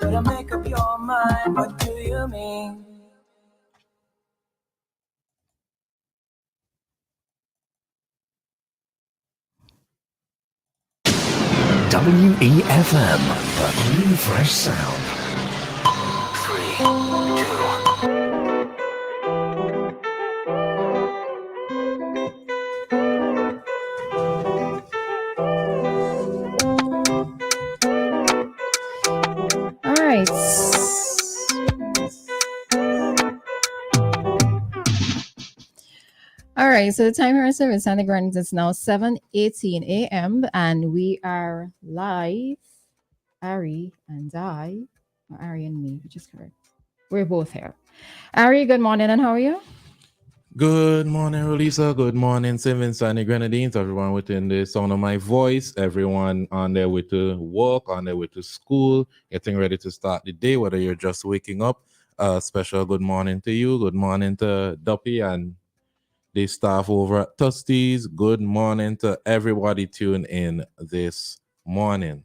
Better make up your mind, what do you mean? WEFM, the new fresh sound. 3, 2. All right. All right, so the time here in Service Santa Grand is now 7:18 a.m. and we are live. Ari and I, or Ari and me, which is correct. We're both here. Ari, good morning, and how are you? Good morning, Roleza. Good morning, St. Vincent and the Grenadines. Everyone within the sound of my voice. Everyone on their way to work, on their way to school, getting ready to start the day, whether you're just waking up. Special good morning to you. Good morning to Duppy and the staff over at Tusty's. Good morning to everybody tuned in this morning.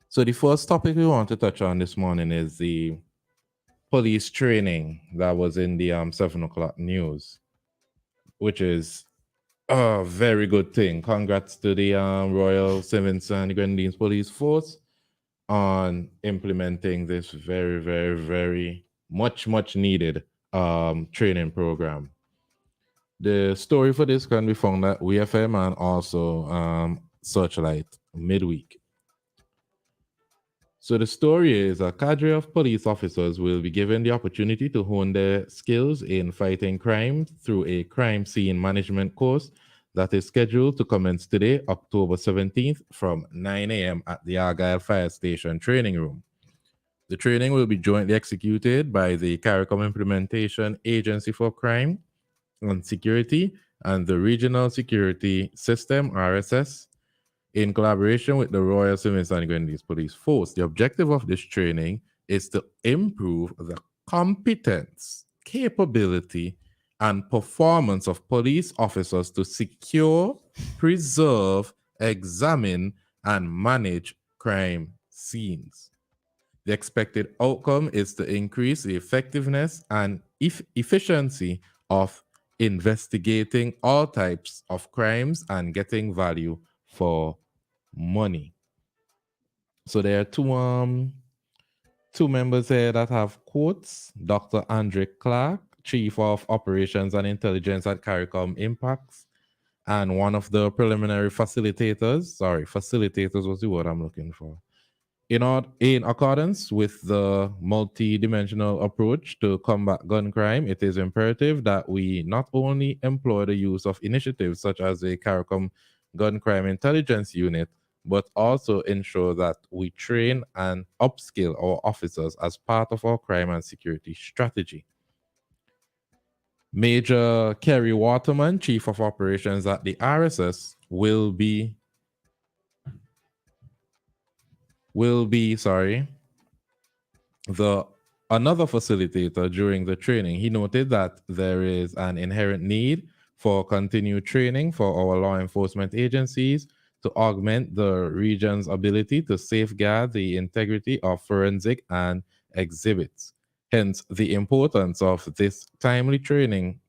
So the first topic we want to touch on this morning is the police training that was in the 7 o'clock news, which is a very good thing. Congrats to the Royal St. Vincent and the Grenadines Police Force on implementing this very, very, very much needed training program. The story for this can be found at WEFM and also Searchlight midweek. So the story is a cadre of police officers will be given the opportunity to hone their skills in fighting crime through a crime scene management course that is scheduled to commence today, October 17th from 9 a.m. at the Argyle Fire Station training room. The training will be jointly executed by the CARICOM Implementation Agency for Crime and Security and the Regional Security System, RSS, in collaboration with the Royal St. Vincent and Grenadines Police Force. The objective of this training is to improve the competence, capability, and performance of police officers to secure, preserve, examine, and manage crime scenes. The expected outcome is to increase the effectiveness and efficiency of investigating all types of crimes and getting value for money. So there are two members here that have quotes. Dr. Andre Clark, Chief of Operations and Intelligence at CARICOM Impacts, and one of the preliminary facilitators was the word I'm looking for. In accordance with the multi-dimensional approach to combat gun crime, it is imperative that we not only employ the use of initiatives such as the CARICOM Gun Crime Intelligence Unit, but also ensure that we train and upskill our officers as part of our crime and security strategy. Major Kerry Waterman, Chief of Operations at the RSS, will be another facilitator during the training. He noted that there is an inherent need for continued training for our law enforcement agencies to augment the region's ability to safeguard the integrity of forensic and exhibits. Hence, the importance of this timely training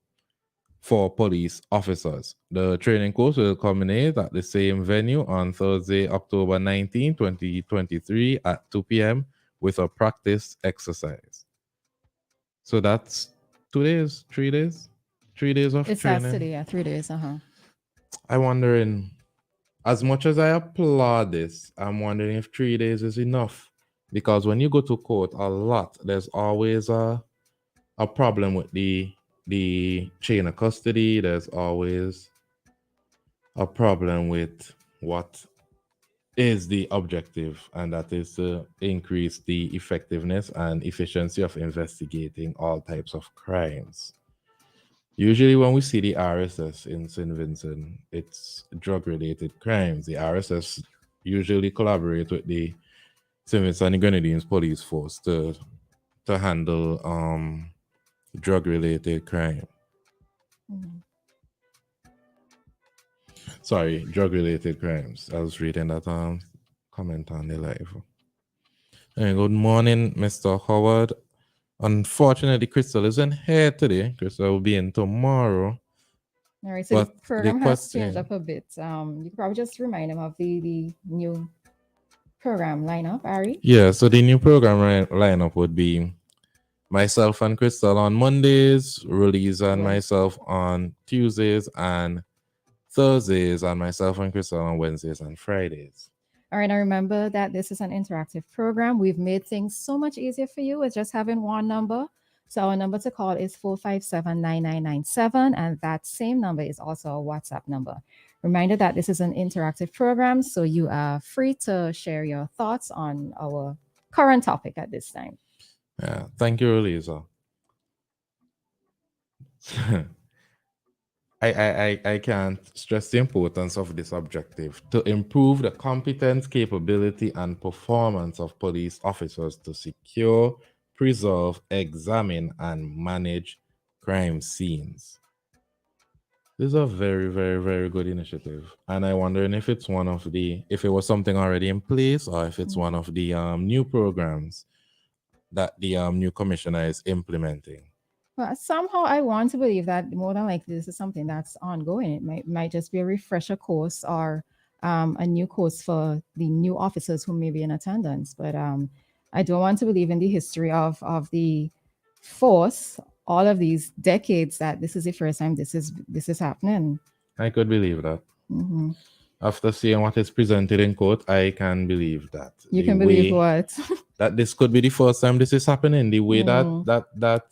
for police officers. The training course will culminate at the same venue on Thursday, October 19, 2023 at 2 p.m. with a practice exercise. So that's 2 days, 3 days? 3 days of It training. starts today, yeah, 3 days. I'm wondering, as much as I applaud this, I'm wondering if 3 days is enough. Because when you go to court a lot, there's always a problem with the chain of custody. There's always a problem with what is the objective, and that is to increase the effectiveness and efficiency of investigating all types of crimes. Usually when we see the RSS in St. Vincent, it's drug-related crimes. The RSS usually collaborate with the St. Vincent and the Grenadines Police Force to handle drug-related crime. Sorry, drug-related crimes. I was reading that comment on the live. Hey, good morning, Mr. Howard. Unfortunately, Crystal isn't here today. Crystal will be in tomorrow. All right, so the But program has changed up a bit. You could probably just remind them of the new program lineup, Ari. yeah, so the new program lineup would be myself and Crystal on Mondays, Roleza and myself on Tuesdays and Thursdays, and myself and Crystal on Wednesdays and Fridays. All right, now remember that this is an interactive program. We've made things so much easier for you with just having one number. So our number to call is 457-9997, and that same number is also a WhatsApp number. Reminder that this is an interactive program, so you are free to share your thoughts on our current topic at this time. Yeah, thank you, Roleza. I can't stress the importance of this objective to improve the competence, capability, and performance of police officers to secure, preserve, examine, and manage crime scenes. This is a very, very, very good initiative. And I'm wondering if it's if it was something already in place or if it's one of the new programs that the new commissioner is implementing. Well, somehow I want to believe that more than likely this is something that's ongoing. It might just be a refresher course or a new course for the new officers who may be in attendance. But I don't want to believe in the history of the force, all of these decades, that this is the first time this is happening. I could believe that. Mm-hmm. After seeing what is presented in court, I can believe that. You can believe what? That this could be the first time this is happening. The way that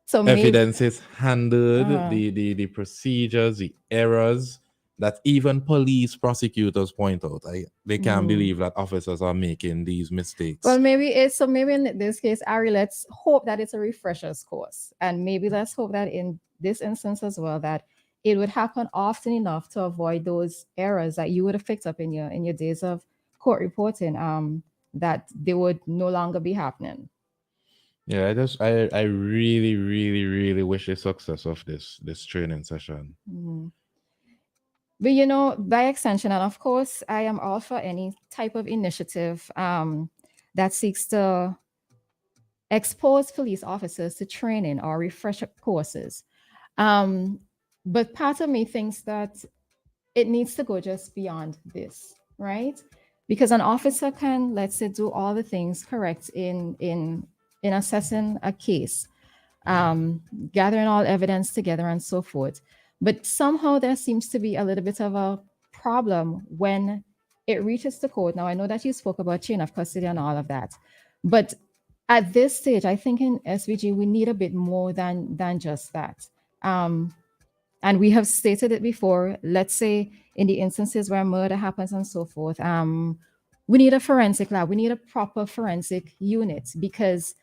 so evidence is handled, the procedures, the errors that even police prosecutors point out. They can't believe that officers are making these mistakes. Well, maybe in this case, Ari, let's hope that it's a refresher's course. And maybe let's hope that in this instance as well, that it would happen often enough to avoid those errors that you would have picked up in your days of court reporting, that they would no longer be happening. Yeah, I really, really, really wish the success of this training session. Mm-hmm. But by extension, and of course, I am all for any type of initiative that seeks to expose police officers to training or refresher courses. But part of me thinks that it needs to go just beyond this, right? Because an officer can, let's say, do all the things correct in assessing a case, gathering all evidence together and so forth. But somehow there seems to be a little bit of a problem when it reaches the court. Now, I know that you spoke about chain of custody and all of that, but at this stage, I think in SVG, we need a bit more than just that. And we have stated it before, let's say in the instances where murder happens and so forth, we need a forensic lab, we need a proper forensic unit, because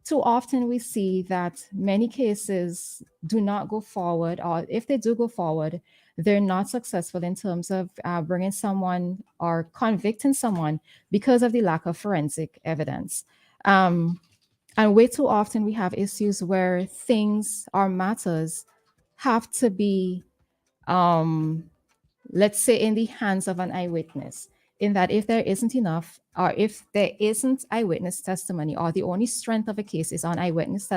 too often we see that many cases do not go forward, or if they do go forward, they're not successful in terms of bringing someone or convicting someone because of the lack of forensic evidence. And way too often we have issues where things or matters have to be, let's say, in the hands of an eyewitness, in that if there isn't enough, or if there isn't eyewitness testimony, or the only strength of a case is on eyewitness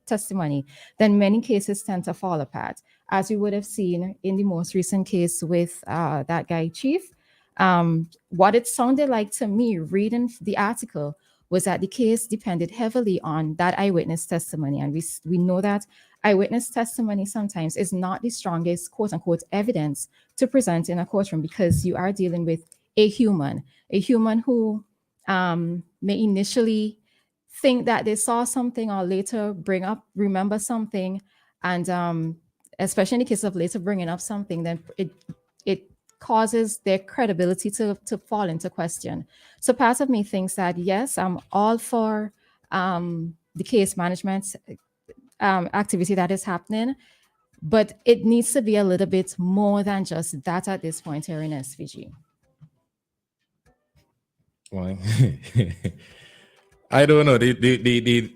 testimony, then many cases tend to fall apart, as we would have seen in the most recent case with that guy, Chief. What it sounded like to me reading the article was that the case depended heavily on that eyewitness testimony. And we know that eyewitness testimony sometimes is not the strongest, quote unquote, evidence to present in a courtroom, because you are dealing with a human who may initially think that they saw something or later remember something. And especially in the case of later bringing up something, then it causes their credibility to fall into question. So part of me thinks that, yes, I'm all for the case management activity that is happening, but it needs to be a little bit more than just that at this point here in SVG. Well, I don't know. The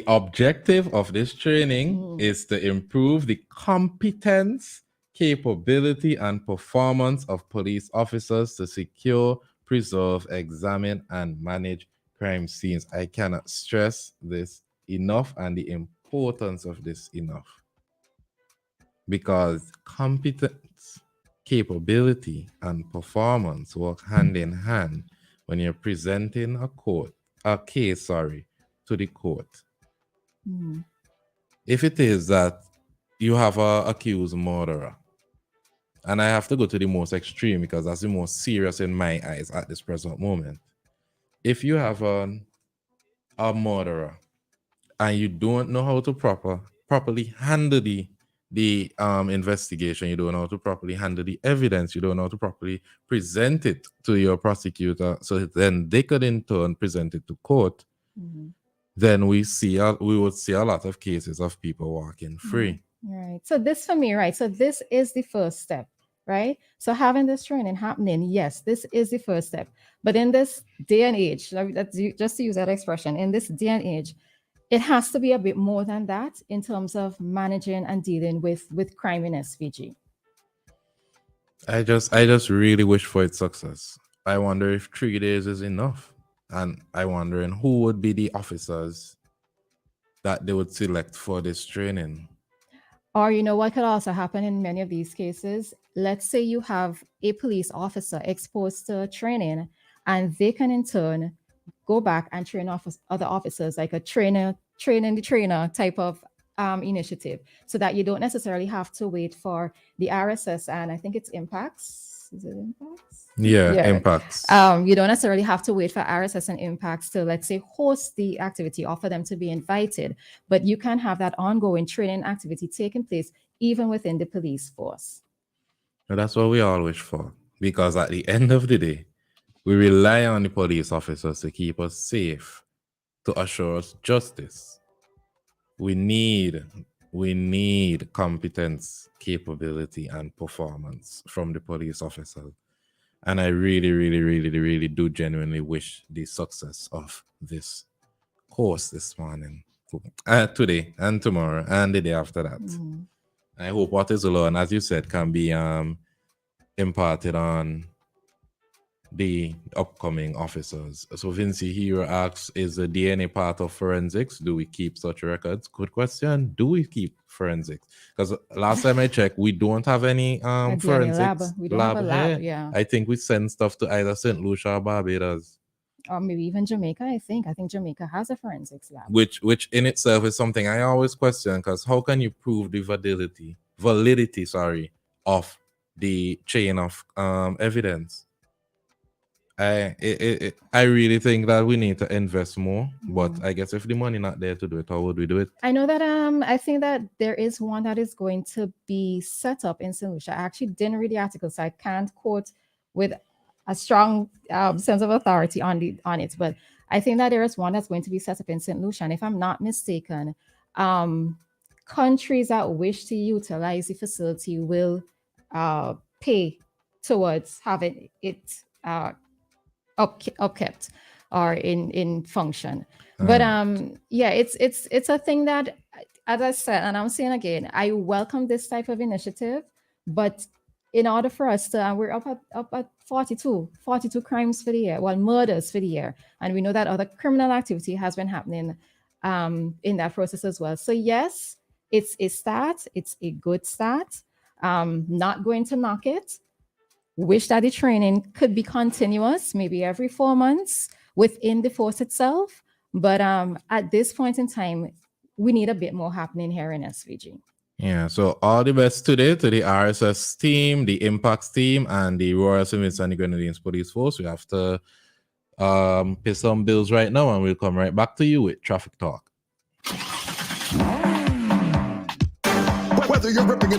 objective of this training is to improve the competence, capability, and performance of police officers to secure, preserve, examine, and manage crime scenes. I cannot stress this enough and the importance of this enough, because competence, capability, and performance work hand in hand when you're presenting a case, to the court. Mm. If it is that you have a accused murderer, and I have to go to the most extreme because that's the most serious in my eyes at this present moment. If you have a murderer and you don't know how to properly handle the investigation, you don't know how to properly handle the evidence, you don't know how to properly present it to your prosecutor, so then they could in turn present it to court, then we would see a lot of cases of people walking free. Right. So this for me, right? So this is the first step, right? So having this training happening, yes, this is the first step. But in this day and age, just to use that expression, in this day and age, it has to be a bit more than that in terms of managing and dealing with crime in SVG. I just really wish for its success. I wonder if 3 days is enough. And I wondering who would be the officers that they would select for this training. Or, you know, what could also happen in many of these cases, let's say you have a police officer exposed to training, and they can in turn go back and train other officers, like a training the trainer type of initiative, so that you don't necessarily have to wait for the RSS and I think it's impacts. Is it impacts? Yeah, impacts. You don't necessarily have to wait for RSS and impacts to, let's say, host the activity or for them to be invited, but you can have that ongoing training activity taking place even within the police force. And that's what we all wish for, because at the end of the day, we rely on the police officers to keep us safe, to assure us justice. We need competence, capability, and performance from the police officers. And I really, really, really, really do genuinely wish the success of this course this morning, today, and tomorrow, and the day after that. I hope what is learned, as you said, can be imparted on the upcoming officers. So Vinci here asks, is the DNA part of forensics? Do we keep such records? Good question. Do we keep forensics? Because last time I checked, we don't have any forensics lab. We don't have a lab, here. yeah. I think we send stuff to either St. Lucia or Barbados. Or maybe even Jamaica, I think Jamaica has a forensics lab. Which in itself is something I always question, because how can you prove the validity of the chain of evidence? I really think that we need to invest more, but I guess if the money not there to do it, how would we do it? I know that I think that there is one that is going to be set up in St. Lucia. I actually didn't read the article, so I can't quote with a strong sense of authority on it. But I think that there is one that's going to be set up in St. Lucia, and if I'm not mistaken, countries that wish to utilize the facility will pay towards having it upkept or in function. But yeah, it's a thing that, as I said, and I'm saying again, I welcome this type of initiative, but in order for us to, and we're up at 42 crimes for the year, well, murders for the year, and we know that other criminal activity has been happening in that process as well. So yes, it's a start, it's a good start. Not going to knock it. Wish that the training could be continuous, maybe every 4 months within the force itself. But at this point in time, we need a bit more happening here in SVG. Yeah, so all the best today to the RSS team, the Impacts team, and the Royal St. Vincent and the Grenadines Police Force. We have to pay some bills right now, and we'll come right back to you with Traffic Talk. Whether you're ripping it up